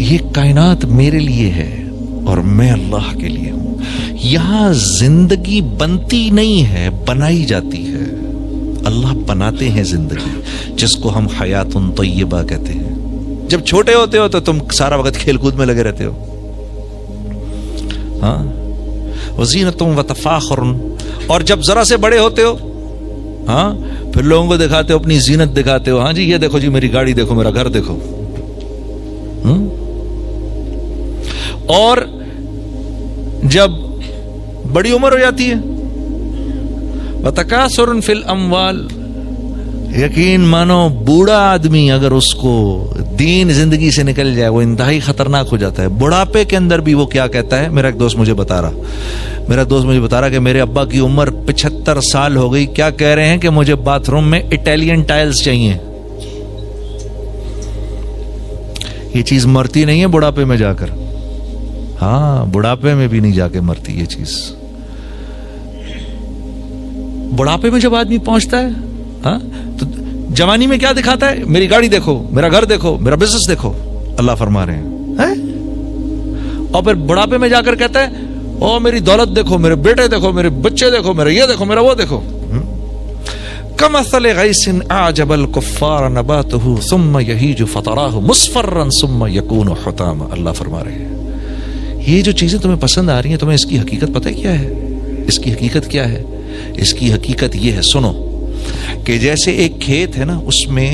یہ کائنات میرے لیے ہے اور میں اللہ کے لیے ہوں. یہاں زندگی بنتی نہیں ہے، بنائی جاتی ہے. اللہ بناتے ہیں زندگی، جس کو ہم حیات طیبہ کہتے ہیں. جب چھوٹے ہوتے ہو تو تم سارا وقت کھیل کود میں لگے رہتے ہو. ہاں، وزینۃ وتفاخر. اور جب ذرا سے بڑے ہوتے ہو، ہاں، پھر لوگوں کو دکھاتے ہو، اپنی زینت دکھاتے ہو. ہاں جی، یہ دیکھو جی میری گاڑی دیکھو، میرا گھر دیکھو. اور جب بڑی عمر ہو جاتی ہے، وتکاثر فی الاموال. یقین مانو بوڑھا آدمی اگر اس کو دین زندگی سے نکل جائے وہ انتہائی خطرناک ہو جاتا ہے. بڑھاپے کے اندر بھی وہ کیا کہتا ہے، میرا ایک دوست مجھے بتا رہا کہ میرے ابا کی عمر 75 سال ہو گئی، کیا کہہ رہے ہیں کہ مجھے باتھ روم میں اٹیلین ٹائلز چاہیے. یہ چیز مرتی نہیں ہے بڑھاپے میں جا کر. ہاں، بڑھاپے میں بھی نہیں جا کے مرتی یہ چیز. بڑھاپے میں جب آدمی پہنچتا ہے، ہاں، تو جوانی میں کیا دکھاتا ہے، میری گاڑی دیکھو، میرا گھر دیکھو، میرا بزنس دیکھو. اللہ فرما رہے ہیں. اور پھر بڑھاپے میں جا کر کہتا ہے، او میری دولت دیکھو، میرے بیٹے دیکھو، میرے بچے دیکھو، میرا یہ دیکھو، میرا وہ دیکھو. کمثل غیث اعجب الکفار نباتہ ثم یہیج فتراہ مصفرا ثم یکون حطاما. اللہ فرما رہے ہیں یہ جو چیزیں تمہیں پسند آ رہی ہیں، تمہیں اس کی حقیقت پتہ کیا ہے؟ اس کی حقیقت کیا ہے؟ اس کی حقیقت یہ ہے، سنو، کہ جیسے ایک کھیت ہے نا، اس میں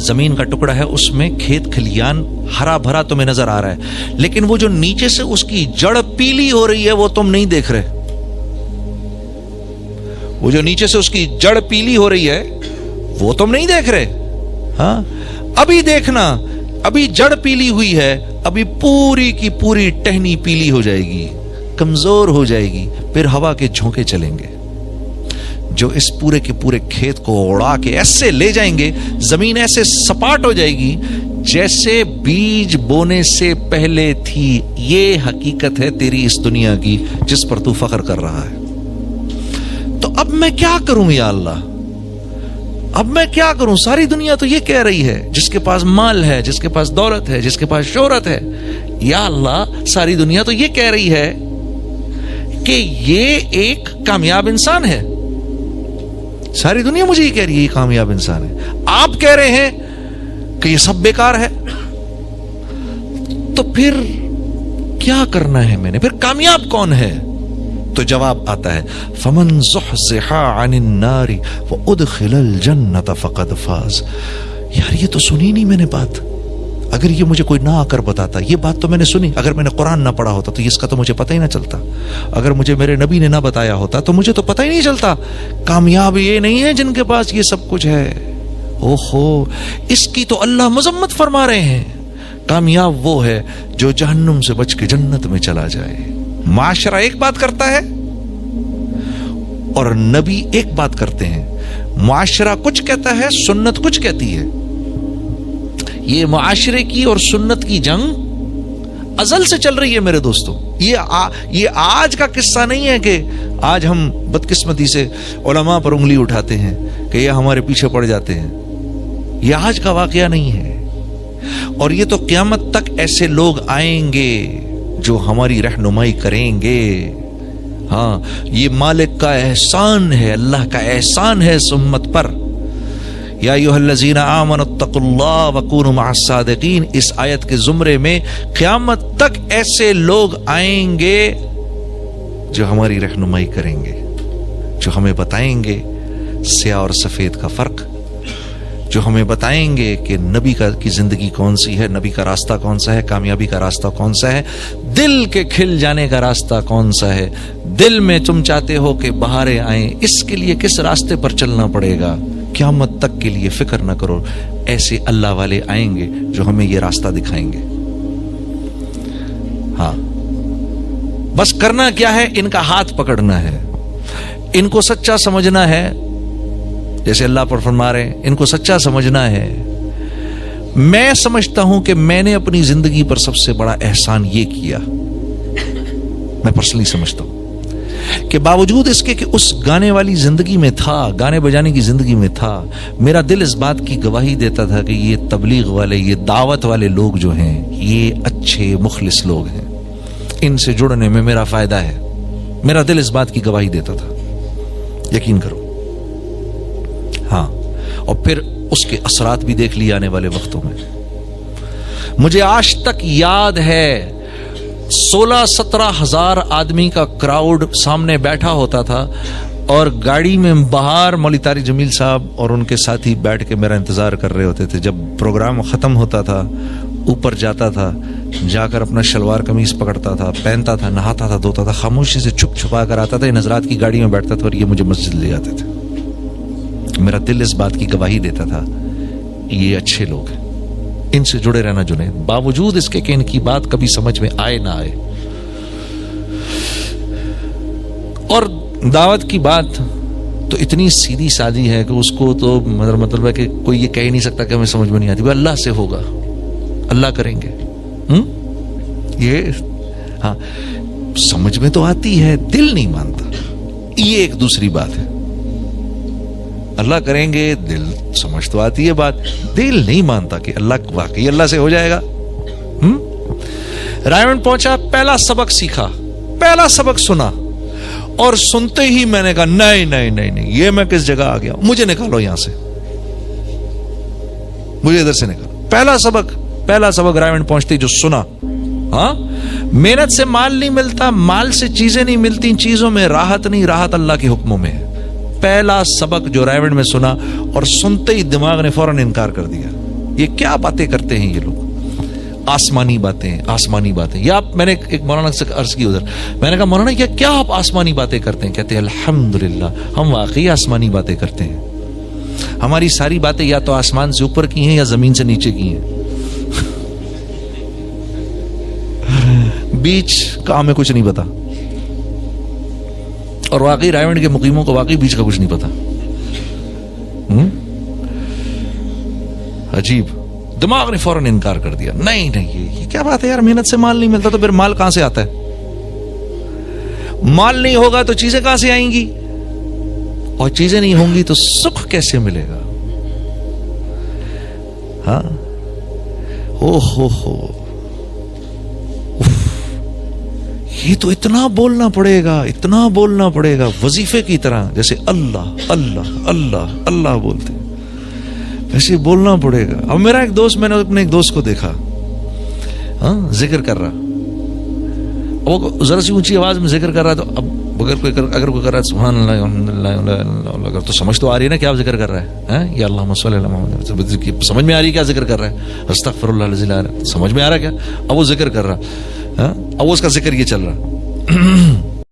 زمین کا ٹکڑا ہے، اس میں کھیت کھلیان ہرا بھرا تمہیں نظر آ رہا ہے، لیکن وہ جو نیچے سے اس کی جڑ پیلی ہو رہی ہے وہ تم نہیں دیکھ رہے. وہ جو نیچے سے اس کی جڑ پیلی ہو رہی ہے وہ تم نہیں دیکھ رہے. ہاں، ابھی دیکھنا، ابھی جڑ پیلی ہوئی ہے، ابھی پوری کی پوری ٹہنی پیلی ہو جائے گی، کمزور ہو جائے گی، پھر ہوا کے جھونکے چلیں گے جو اس پورے کے پورے کھیت کو اڑا کے ایسے لے جائیں گے. زمین ایسے سپاٹ ہو جائے گی جیسے بیج بونے سے پہلے تھی. یہ حقیقت ہے تیری اس دنیا کی جس پر تو فخر کر رہا ہے. تو اب میں کیا کروں یا اللہ؟ اب میں کیا کروں؟ ساری دنیا تو یہ کہہ رہی ہے، جس کے پاس مال ہے، جس کے پاس دولت ہے، جس کے پاس شہرت ہے، یا اللہ ساری دنیا تو یہ کہہ رہی ہے کہ یہ ایک کامیاب انسان ہے. ساری دنیا مجھے یہ کہہ رہی ہے یہ کامیاب انسان ہے. آپ کہہ رہے ہیں کہ یہ سب بیکار ہے. تو پھر کیا کرنا ہے میں نے؟ پھر کامیاب کون ہے؟ تو جواب آتا ہے، فمن زحزح عن النار وادخل الجنۃ فقد فاز. یار یہ تو سنی نہیں میں نے بات. اگر یہ مجھے کوئی نہ آ کر بتاتا، یہ بات تو میں نے سنی، اگر میں نے قرآن نہ پڑھا ہوتا تو اس کا تو مجھے پتہ ہی نہ چلتا. اگر مجھے میرے نبی نے نہ بتایا ہوتا تو مجھے تو پتہ ہی نہیں چلتا. کامیاب یہ نہیں ہے جن کے پاس یہ سب کچھ ہے. اوہو، اس کی تو اللہ مذمت فرما رہے ہیں. کامیاب وہ ہے جو جہنم سے بچ کے جنت میں چلا جائے. معاشرہ ایک بات کرتا ہے اور نبی ایک بات کرتے ہیں. معاشرہ کچھ کہتا ہے، سنت کچھ کہتی ہے. یہ معاشرے کی اور سنت کی جنگ ازل سے چل رہی ہے میرے دوستوں. یہ آج کا قصہ نہیں ہے کہ آج ہم بدقسمتی سے علماء پر انگلی اٹھاتے ہیں کہ یہ ہمارے پیچھے پڑ جاتے ہیں. یہ آج کا واقعہ نہیں ہے. اور یہ تو قیامت تک ایسے لوگ آئیں گے جو ہماری رہنمائی کریں گے. ہاں، یہ مالک کا احسان ہے، اللہ کا احسان ہے اس امت پر. یا ایھا الذین آمنوا اتقوا اللہ وکونوا مع الصادقین. اس آیت کے زمرے میں قیامت تک ایسے لوگ آئیں گے جو ہماری رہنمائی کریں گے، جو ہمیں بتائیں گے سیاہ اور سفید کا فرق، جو ہمیں بتائیں گے کہ نبی کی زندگی کون سی ہے، نبی کا راستہ کون سا ہے، کامیابی کا راستہ کون سا ہے، دل کے کھل جانے کا راستہ کون سا ہے. دل میں تم چاہتے ہو کہ بہاریں آئیں، اس کے لیے کس راستے پر چلنا پڑے گا. قیامت تک کے لیے فکر نہ کرو، ایسے اللہ والے آئیں گے جو ہمیں یہ راستہ دکھائیں گے. ہاں، بس کرنا کیا ہے، ان کا ہاتھ پکڑنا ہے، ان کو سچا سمجھنا ہے. جیسے اللہ پر فرما رہے ہیں، ان کو سچا سمجھنا ہے. میں سمجھتا ہوں کہ میں نے اپنی زندگی پر سب سے بڑا احسان یہ کیا، میں پرسنلی سمجھتا ہوں کہ باوجود اس کے کہ اس گانے والی زندگی میں تھا، گانے بجانے کی زندگی میں تھا، میرا دل اس بات کی گواہی دیتا تھا کہ یہ تبلیغ والے، یہ دعوت والے لوگ جو ہیں یہ اچھے مخلص لوگ ہیں، ان سے جڑنے میں میرا فائدہ ہے. میرا دل اس بات کی گواہی دیتا تھا، یقین کرو. ہاں، اور پھر اس کے اثرات بھی دیکھ لیے آنے والے وقتوں میں. مجھے آج تک یاد ہے 16-17 ہزار آدمی کا کراؤڈ سامنے بیٹھا ہوتا تھا، اور گاڑی میں باہر مولوی طارق جمیل صاحب اور ان کے ساتھی بیٹھ کے میرا انتظار کر رہے ہوتے تھے. جب پروگرام ختم ہوتا تھا اوپر جاتا تھا، جا کر اپنا شلوار قمیض پکڑتا تھا، پہنتا تھا، نہاتا تھا، دھوتا تھا، خاموشی سے چھپ چھپا کر آتا تھا، ان حضرات کی گاڑی میں بیٹھتا تھا اور یہ مجھے مسجد لے جاتے تھے. میرا دل اس بات کی گواہی دیتا تھا یہ اچھے لوگ ہیں، ان سے جڑے رہنا جنید، باوجود اس کے کہ ان کی بات کبھی سمجھ میں آئے نہ آئے. اور دعوت کی بات تو اتنی سیدھی سادی ہے کہ اس کو تو مطلب ہے کہ کوئی یہ کہہ ہی نہیں سکتا کہ ہمیں سمجھ میں نہیں آتی. وہ اللہ سے ہوگا، اللہ کریں گے. یہ ہاں سمجھ میں تو آتی ہے، دل نہیں مانتا، یہ ایک دوسری بات ہے. اللہ کریں گے، دل سمجھ تو آتی ہے بات، دل نہیں مانتا کہ اللہ واقعی اللہ سے ہو جائے گا. رائمنڈ پہنچا، پہلا سبق سیکھا، پہلا سبق سنا، اور سنتے ہی میں نے کہا نہیں نہیں نہیں نہیں، یہ میں کس جگہ آ گیا، مجھے نکالو یہاں سے، مجھے ادھر سے نکالو. پہلا سبق رائمنڈ پہنچتے جو سنا. ہاں، محنت سے مال نہیں ملتا، مال سے چیزیں نہیں ملتی، چیزوں میں راحت نہیں، راحت اللہ کے حکموں میں ہے. پہلا سبق جو رائمنڈ میں سنا، اور سنتے ہی دماغ نے فوراً انکار کر دیا. یہ کیا باتیں کرتے ہیں یہ لوگ، آسمانی باتیں، آسمانی باتیں. یا میں نے ایک مولانا سے عرض کی ادھر، میں نے کہا مولانا کیا آپ آسمانی باتیں کرتے ہیں؟ کہتے ہیں الحمدللہ ہم واقعی آسمانی باتیں کرتے ہیں. ہماری ساری باتیں یا تو آسمان سے اوپر کی ہیں یا زمین سے نیچے کی ہیں، بیچ کا ہمیں کچھ نہیں پتا. اور واقعی رائمنڈ کے مقیموں کو واقعی بیچ کا کچھ نہیں پتا. عجیب. دماغ نے فوراً انکار کر دیا، نہیں نہیں یہ کیا بات ہے یار، محنت سے مال نہیں ملتا تو پھر مال کہاں سے آتا ہے؟ مال نہیں ہوگا تو چیزیں کہاں سے آئیں گی؟ اور چیزیں نہیں ہوں گی تو سکھ کیسے ملے گا؟ ہاں، ہو یہ تو اتنا بولنا پڑے گا، اتنا بولنا پڑے گا وظیفے کی طرح، جیسے اللہ اللہ اللہ اللہ بولتے ایسے بولنا پڑے گا. اب میرا ایک دوست، میں نے اپنے ایک دوست کو دیکھا ذکر کر رہا، وہ ذرا سی اونچی آواز میں ذکر کر رہا، تو اب اگر کوئی کر رہا ہے سبحان اللہ الحمدللہ، تو سمجھ تو آ رہی ہے نا کیا آپ ذکر کر رہا ہے، یا اللہم صلی اللہ علیہ وسلم، سمجھ میں آ رہی ہے کیا ذکر کر رہا ہے، استغفر اللہ العظیم العظیم، سمجھ میں آ رہا ہے کیا؟ اب وہ ذکر کر رہا، اب اس کا ذکر یہ چل رہا.